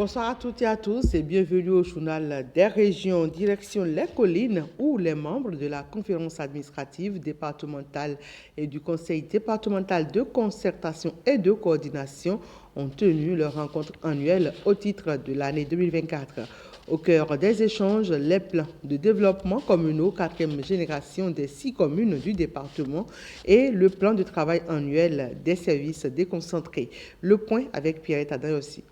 Bonsoir à toutes et à tous et bienvenue au journal des régions direction les collines où les membres de la conférence administrative départementale et du conseil départemental de concertation et de coordination ont tenu leur rencontre annuelle au titre de l'année 2024. Au cœur des échanges, les plans de développement communaux 4e génération des 6 communes du département et le plan de travail annuel des services déconcentrés. Le point avec Pierrette Adayossi.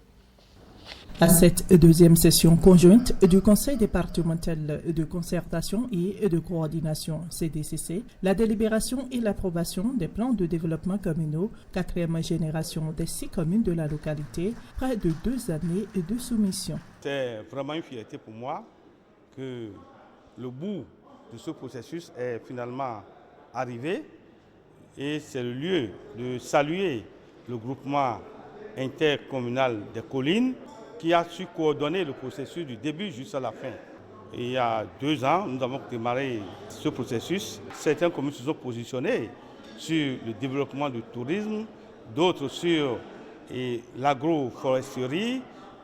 À cette deuxième session conjointe du Conseil départemental de concertation et de coordination CDCC, la délibération et l'approbation des plans de développement communaux 4e génération des 6 communes de la localité, près de 2 années de soumission. C'est vraiment une fierté pour moi que le bout de ce processus est finalement arrivé et c'est le lieu de saluer le groupement intercommunal des collines qui a su coordonner le processus du début jusqu'à la fin. Et il y a 2 ans, nous avons démarré ce processus. Certaines communes se sont positionnées sur le développement du tourisme, d'autres sur l'agroforesterie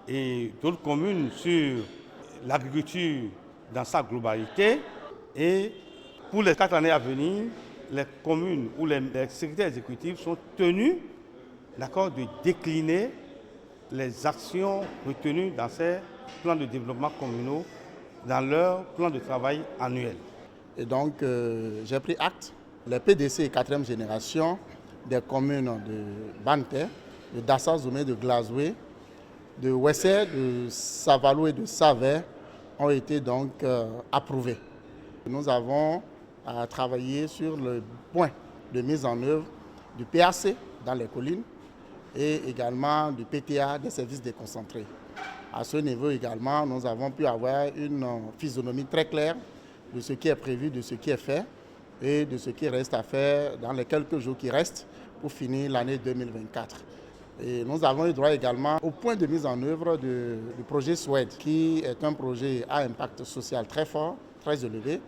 et d'autres communes sur l'agriculture dans sa globalité. Et pour les 4 années à venir, les communes ou les secrétaires exécutifs sont tenus de décliner les actions retenues dans ces plans de développement communaux dans leur plan de travail annuel. Et donc, j'ai pris acte, les PDC 4e génération des communes de Banté, de Dassa-Zoumé, de Glazoué, de Wessé, de Savalo et de Savert ont été donc approuvés. Nous avons travaillé sur le point de mise en œuvre du PAC dans les collines, et également du PTA des services déconcentrés. À ce niveau également, nous avons pu avoir une physionomie très claire de ce qui est prévu, de ce qui est fait et de ce qui reste à faire dans les quelques jours qui restent pour finir l'année 2024. Et nous avons eu droit également au point de mise en œuvre du projet SWED, qui est un projet à impact social très fort, très élevé.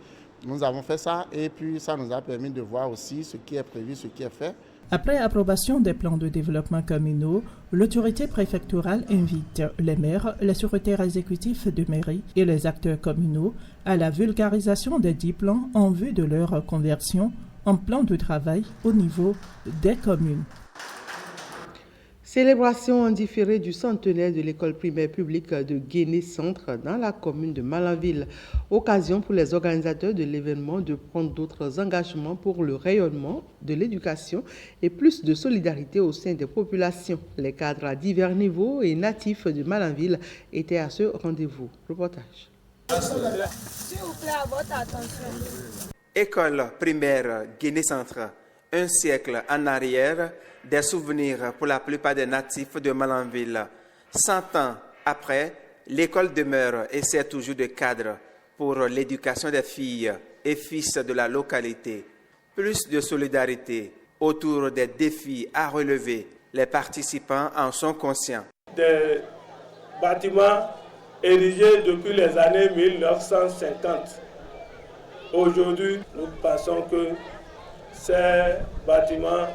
Nous avons fait ça et puis ça nous a permis de voir aussi ce qui est prévu, ce qui est fait. Après approbation des plans de développement communaux, l'autorité préfectorale invite les maires, les secrétaires exécutifs de mairie et les acteurs communaux à la vulgarisation des 10 plans en vue de leur conversion en plan de travail au niveau des communes. Célébration en différé du centenaire de l'école primaire publique de Guéné-Centre dans la commune de Malanville. Occasion pour les organisateurs de l'événement de prendre d'autres engagements pour le rayonnement de l'éducation et plus de solidarité au sein des populations. Les cadres à divers niveaux et natifs de Malanville étaient à ce rendez-vous. Reportage. S'il vous plaît, à votre attention. École primaire Guéné-Centre. Un siècle en arrière, des souvenirs pour la plupart des natifs de Malanville. 100 ans après, l'école demeure et sert toujours de cadre pour l'éducation des filles et fils de la localité. Plus de solidarité autour des défis à relever, les participants en sont conscients. Des bâtiments érigés depuis les années 1950. Aujourd'hui, nous pensons que ces bâtiments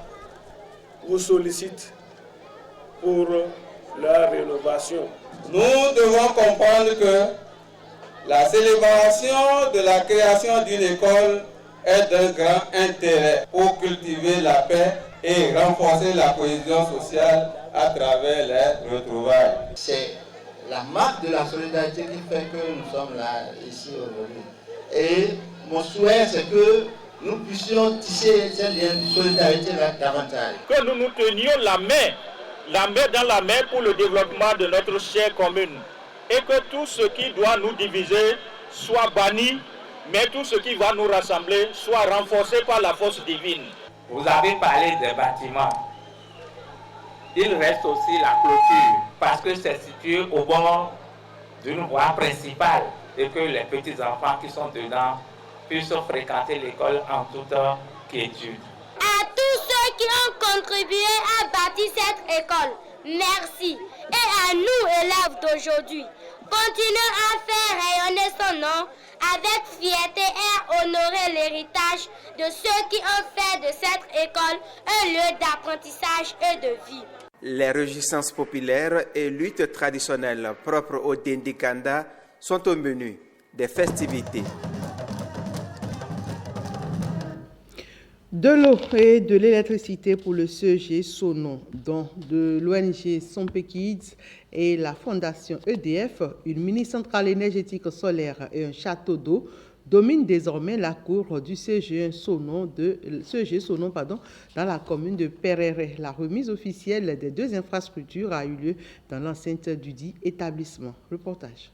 vous sollicitent pour leur rénovation. Nous devons comprendre que la célébration de la création d'une école est d'un grand intérêt pour cultiver la paix et renforcer la cohésion sociale à travers les retrouvailles. C'est la marque de la solidarité qui fait que nous sommes là, ici aujourd'hui. Et mon souhait, c'est que nous puissions tisser ces liens de solidarité davantage. Que nous nous tenions la main dans la main pour le développement de notre chère commune. Et que tout ce qui doit nous diviser soit banni, mais tout ce qui va nous rassembler soit renforcé par la force divine. Vous avez parlé des bâtiments. Il reste aussi la clôture, parce que c'est situé au bord d'une voie principale et que les petits-enfants qui sont dedans puissent fréquenter l'école en toute quiétude. À tous ceux qui ont contribué à bâtir cette école, merci. Et à nous, élèves d'aujourd'hui, continuons à faire rayonner son nom avec fierté et à honorer l'héritage de ceux qui ont fait de cette école un lieu d'apprentissage et de vie. Les réjouissances populaires et luttes traditionnelles propres au Dindikanda sont au menu des festivités. De l'eau et de l'électricité pour le CEG Sonon, dont de l'ONG Sompe Kids et la fondation EDF, une mini-centrale énergétique solaire et un château d'eau dominent désormais la cour du CEG Sonon, dans la commune de Perere. La remise officielle des deux infrastructures a eu lieu dans l'enceinte du dit établissement. Reportage.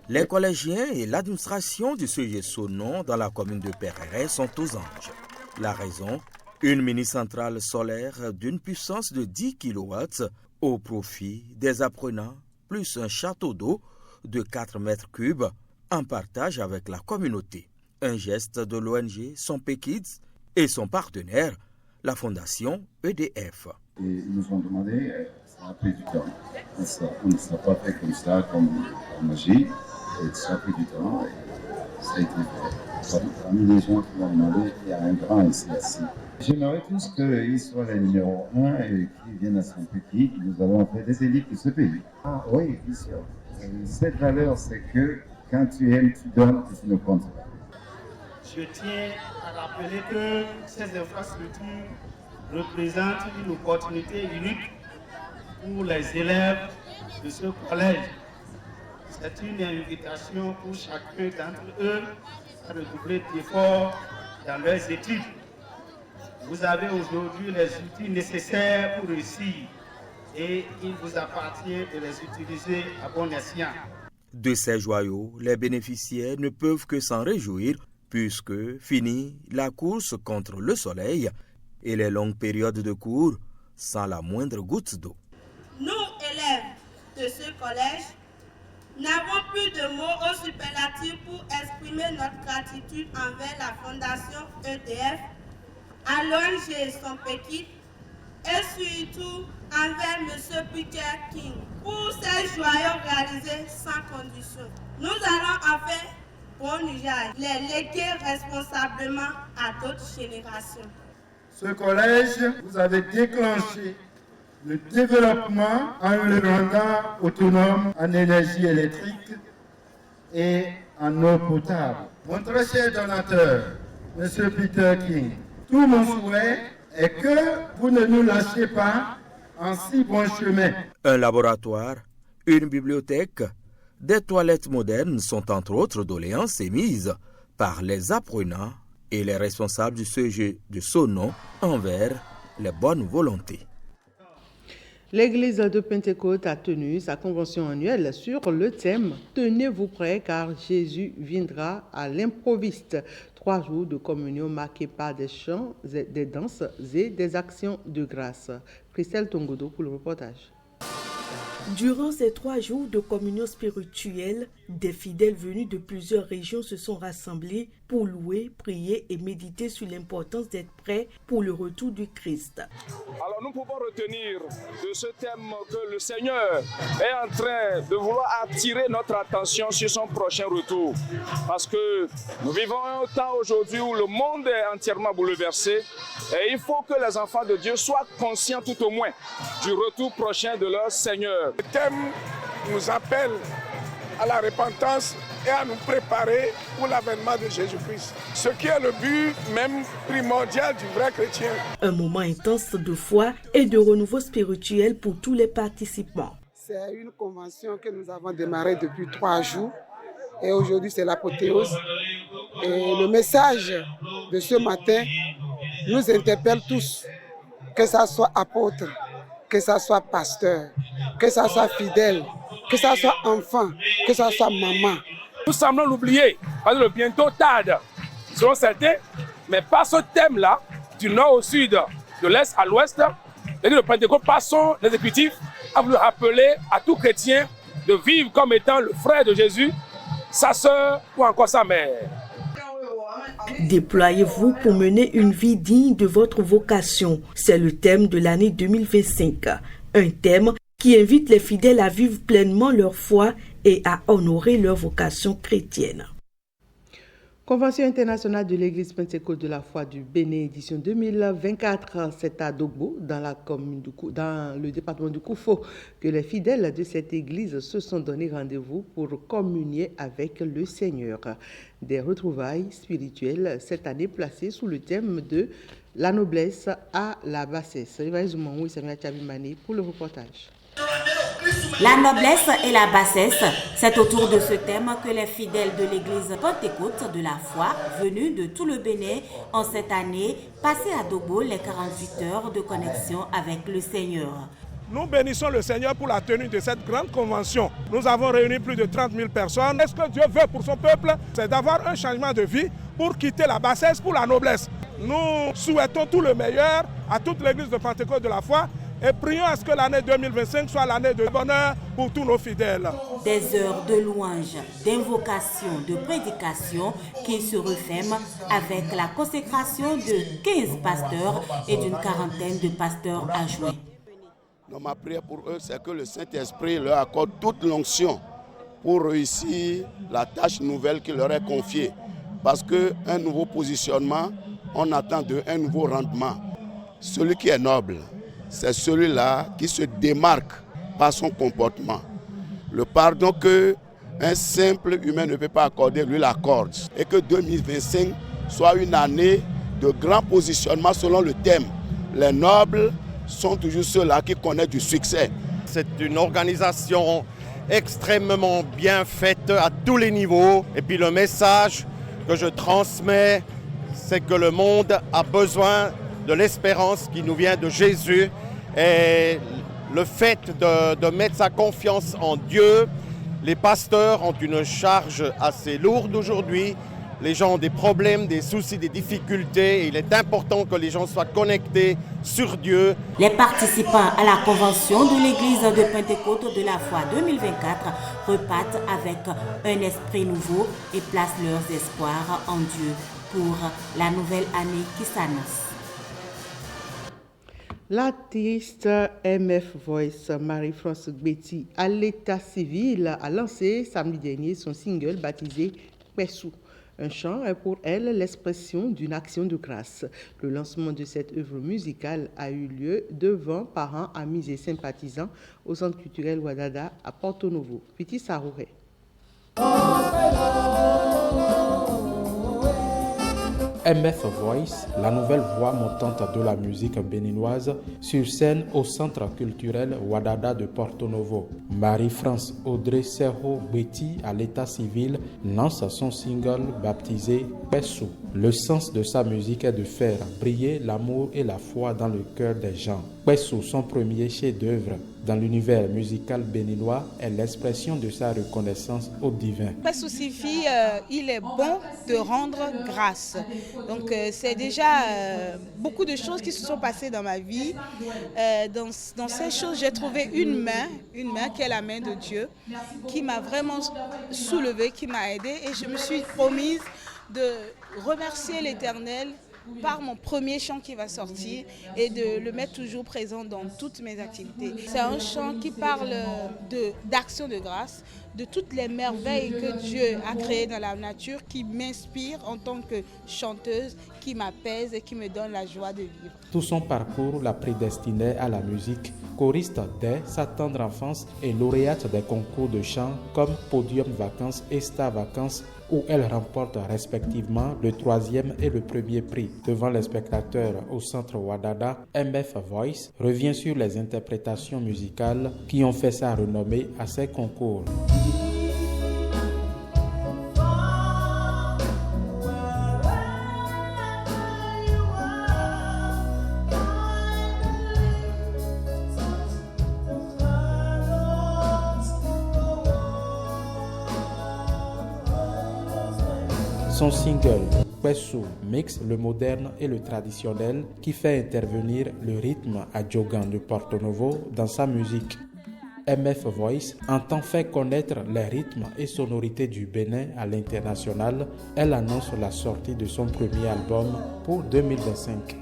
Les collégiens et l'administration du CEG Sonon dans la commune de Perere sont aux anges. La raison, une mini-centrale solaire d'une puissance de 10 kW au profit des apprenants, plus un château d'eau de 4 mètres cubes en partage avec la communauté. Un geste de l'ONG Sompe Kids et son partenaire, la fondation EDF. Et ils nous ont demandé, ça a pris du temps. On ne s'est pas fait comme ça, comme en magie. Et ça a pris du temps et ça a été fait. Parmi les gens qui m'ont demandé, il y a un grand ici. J'aimerais tous qu'ils soient les numéros 1 et qu'ils viennent à son petit. Nous allons faire des élites de ce pays. Ah oui, bien sûr. Cette valeur, c'est que quand tu aimes, tu donnes et tu ne comptes pas. Je tiens à rappeler que ces infrastructures représentent une opportunité unique pour les élèves de ce collège. C'est une invitation pour chacun d'entre eux à redoubler d'efforts dans leurs études. Vous avez aujourd'hui les outils nécessaires pour réussir et il vous appartient de les utiliser à bon escient. De ces joyaux, les bénéficiaires ne peuvent que s'en réjouir puisque finit la course contre le soleil et les longues périodes de cours sans la moindre goutte d'eau. Nous, élèves de ce collège, n'avons plus de mots au superlatif pour exprimer notre gratitude envers la fondation EDF, à l'ONG Sompe Kids et surtout envers M. Peter King pour ces joyaux réalisés sans condition. Nous allons en faire bon usage, les léguer responsablement à d'autres générations. Ce collège, vous avez déclenché le développement en le rendant autonome en énergie électrique et en eau potable. Mon très cher donateur, M. Peter King, tout mon souhait est que vous ne nous lâchiez pas en si bon chemin. Un laboratoire, une bibliothèque, des toilettes modernes sont entre autres doléances émises par les apprenants et les responsables du CEG de Sonon envers les bonnes volontés. L'église de Pentecôte a tenu sa convention annuelle sur le thème « Tenez-vous prêts car Jésus viendra à l'improviste ». 3 jours de communion marqués par des chants, des danses et des actions de grâce. Christelle Tongodo pour le reportage. Durant ces 3 jours de communion spirituelle, des fidèles venus de plusieurs régions se sont rassemblés pour louer, prier et méditer sur l'importance d'être prêts pour le retour du Christ. Alors nous pouvons retenir de ce thème que le Seigneur est en train de vouloir attirer notre attention sur son prochain retour. Parce que nous vivons un temps aujourd'hui où le monde est entièrement bouleversé et il faut que les enfants de Dieu soient conscients tout au moins du retour prochain de leur Seigneur. Le thème nous appelle à la repentance et à nous préparer pour l'avènement de Jésus-Christ. Ce qui est le but même primordial du vrai chrétien. Un moment intense de foi et de renouveau spirituel pour tous les participants. C'est une convention que nous avons démarrée depuis 3 jours et aujourd'hui c'est l'apothéose. Et le message de ce matin nous interpelle tous, que ça soit apôtre, que ça soit pasteur, que ça soit fidèle, que ça soit enfant, que ça soit maman. Nous semblons l'oublier, parce que le bientôt tarde, selon certains, mais par ce thème-là, du nord au sud, de l'est à l'ouest, le Pentecôte, par son exécutif, a voulu rappeler à tout chrétien de vivre comme étant le frère de Jésus, sa sœur ou encore sa mère. Déployez-vous pour mener une vie digne de votre vocation. C'est le thème de l'année 2025. Un thème qui invite les fidèles à vivre pleinement leur foi et à honorer leur vocation chrétienne. Convention internationale de l'Église Pentecôte de la foi du Bénin, édition 2024, c'est à Dogbo, dans le département du Koufo, que les fidèles de cette église se sont donné rendez-vous pour communier avec le Seigneur. Des retrouvailles spirituelles cette année placées sous le thème de la noblesse à la bassesse. Pour le reportage. La noblesse et la bassesse, c'est autour de ce thème que les fidèles de l'église Pentecôte de la foi, venus de tout le Bénin, ont cette année passé à Dogbo les 48 heures de connexion avec le Seigneur. Nous bénissons le Seigneur pour la tenue de cette grande convention. Nous avons réuni plus de 30 000 personnes. Ce que Dieu veut pour son peuple, c'est d'avoir un changement de vie pour quitter la bassesse pour la noblesse. Nous souhaitons tout le meilleur à toute l'église de Pentecôte de la foi et prions à ce que l'année 2025 soit l'année de bonheur pour tous nos fidèles. Des heures de louange, d'invocation, de prédication qui se referment avec la consécration de 15 pasteurs et d'une quarantaine de pasteurs adjoints. Ma prière pour eux, c'est que le Saint-Esprit leur accorde toute l'onction pour réussir la tâche nouvelle qui leur est confiée. Parce qu'un nouveau positionnement, on attend un nouveau rendement. Celui qui est noble, c'est celui-là qui se démarque par son comportement. Le pardon qu'un simple humain ne peut pas accorder, lui l'accorde. Et que 2025 soit une année de grand positionnement selon le thème. Les nobles sont toujours ceux-là qui connaissent du succès. C'est une organisation extrêmement bien faite à tous les niveaux. Et puis le message que je transmets, c'est que le monde a besoin de l'espérance qui nous vient de Jésus. Et le fait de mettre sa confiance en Dieu, les pasteurs ont une charge assez lourde aujourd'hui. Les gens ont des problèmes, des soucis, des difficultés. Il est important que les gens soient connectés sur Dieu. Les participants à la convention de l'église de Pentecôte de la foi 2024 repartent avec un esprit nouveau et placent leurs espoirs en Dieu pour la nouvelle année qui s'annonce. L'artiste MF Voice Marie-France Gbeti à l'état civil a lancé samedi dernier son single baptisé Pessou. Un chant est pour elle l'expression d'une action de grâce. Le lancement de cette œuvre musicale a eu lieu devant parents, amis et sympathisants au Centre culturel Wadada à Porto Novo. Petit Sarouré. MF Voice, la nouvelle voix montante de la musique béninoise, sur scène au Centre culturel Wadada de Porto Novo. Marie-France Audrey Serho Gbeti, à l'état civil, lance son single baptisé Pessou. Le sens de sa musique est de faire briller l'amour et la foi dans le cœur des gens. Pessou, son premier chef-d'œuvre dans l'univers musical béninois, est l'expression de sa reconnaissance au divin. Pessou signifie il est bon de rendre grâce. Donc c'est déjà beaucoup de choses qui se sont passées dans ma vie. Dans ces choses, j'ai trouvé une main qui est la main de Dieu, qui m'a vraiment soulevée, qui m'a aidée, et je me suis promise de remercier l'Éternel par mon premier chant qui va sortir et de le mettre toujours présent dans toutes mes activités. C'est un chant qui parle d'action de grâce, de toutes les merveilles que Dieu a créées dans la nature, qui m'inspire en tant que chanteuse, qui m'apaise et qui me donne la joie de vivre. Tout son parcours l'a prédestinée à la musique. Choriste dès sa tendre enfance et lauréate des concours de chant comme Podium Vacances et Star Vacances, où elle remporte respectivement le 3e et le 1er prix. Devant les spectateurs au Centre Wadada, MF Voice revient sur les interprétations musicales qui ont fait sa renommée à ces concours. Son single Pessou mixe le moderne et le traditionnel qui fait intervenir le rythme à Djogan de Porto Novo dans sa musique. MF Voice entend faire connaître les rythmes et sonorités du Bénin à l'international. Elle annonce la sortie de son premier album pour 2025.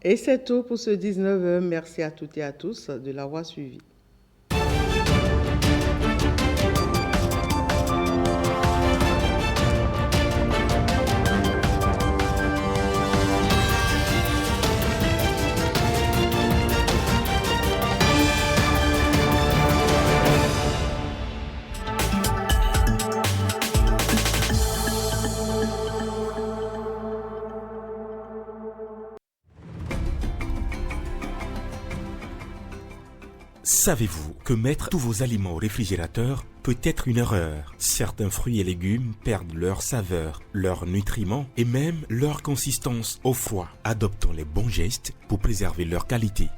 Et c'est tout pour ce 19h. Merci à toutes et à tous de l'avoir suivi. Savez-vous que mettre tous vos aliments au réfrigérateur peut être une erreur? Certains fruits et légumes perdent leur saveur, leurs nutriments et même leur consistance au froid. Adoptons les bons gestes pour préserver leur qualité.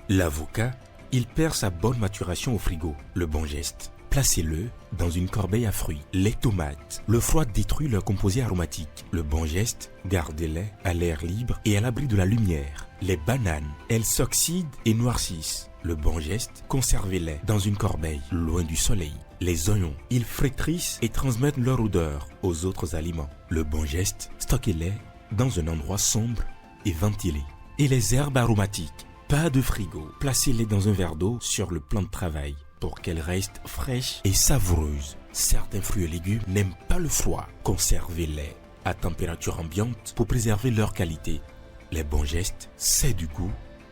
L'avocat, il perd sa bonne maturation au frigo. Le bon geste, placez-le dans une corbeille à fruits. Les tomates, le froid détruit leur composé aromatique. Le bon geste, gardez-les à l'air libre et à l'abri de la lumière. Les bananes, elles s'oxydent et noircissent. Le bon geste, conservez-les dans une corbeille, loin du soleil. Les oignons, ils flétrissent et transmettent leur odeur aux autres aliments. Le bon geste, stockez-les dans un endroit sombre et ventilé. Et les herbes aromatiques, pas de frigo, placez-les dans un verre d'eau sur le plan de travail pour qu'elles restent fraîches et savoureuses. Certains fruits et légumes n'aiment pas le froid, conservez-les à température ambiante pour préserver leur qualité. Les bons gestes, c'est du goût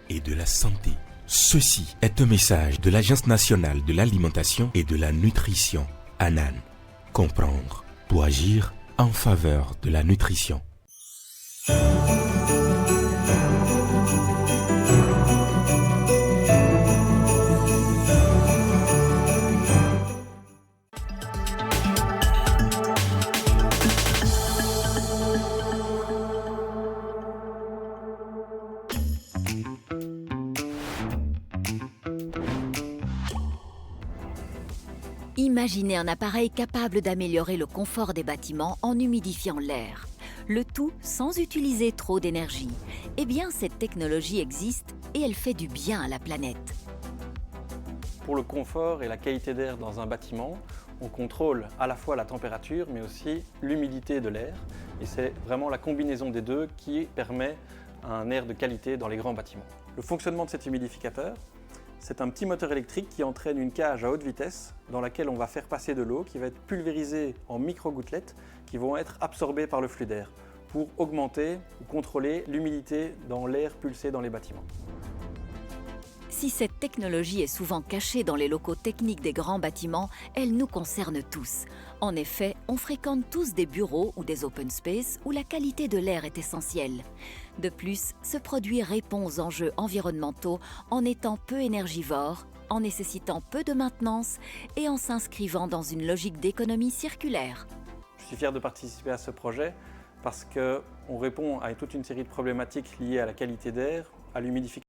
et de la santé. Ceci est un message de l'Agence nationale de l'alimentation et de la nutrition, ANAN. Comprendre pour agir en faveur de la nutrition. Imaginez un appareil capable d'améliorer le confort des bâtiments en humidifiant l'air. Le tout sans utiliser trop d'énergie. Eh bien, cette technologie existe et elle fait du bien à la planète. Pour le confort et la qualité d'air dans un bâtiment, on contrôle à la fois la température mais aussi l'humidité de l'air. Et c'est vraiment la combinaison des deux qui permet un air de qualité dans les grands bâtiments. Le fonctionnement de cet humidificateur, c'est un petit moteur électrique qui entraîne une cage à haute vitesse dans laquelle on va faire passer de l'eau qui va être pulvérisée en micro-gouttelettes qui vont être absorbées par le flux d'air pour augmenter ou contrôler l'humidité dans l'air pulsé dans les bâtiments. Si cette technologie est souvent cachée dans les locaux techniques des grands bâtiments, elle nous concerne tous. En effet, on fréquente tous des bureaux ou des open space où la qualité de l'air est essentielle. De plus, ce produit répond aux enjeux environnementaux en étant peu énergivore, en nécessitant peu de maintenance et en s'inscrivant dans une logique d'économie circulaire. Je suis fier de participer à ce projet parce qu'on répond à toute une série de problématiques liées à la qualité d'air, à l'humidification.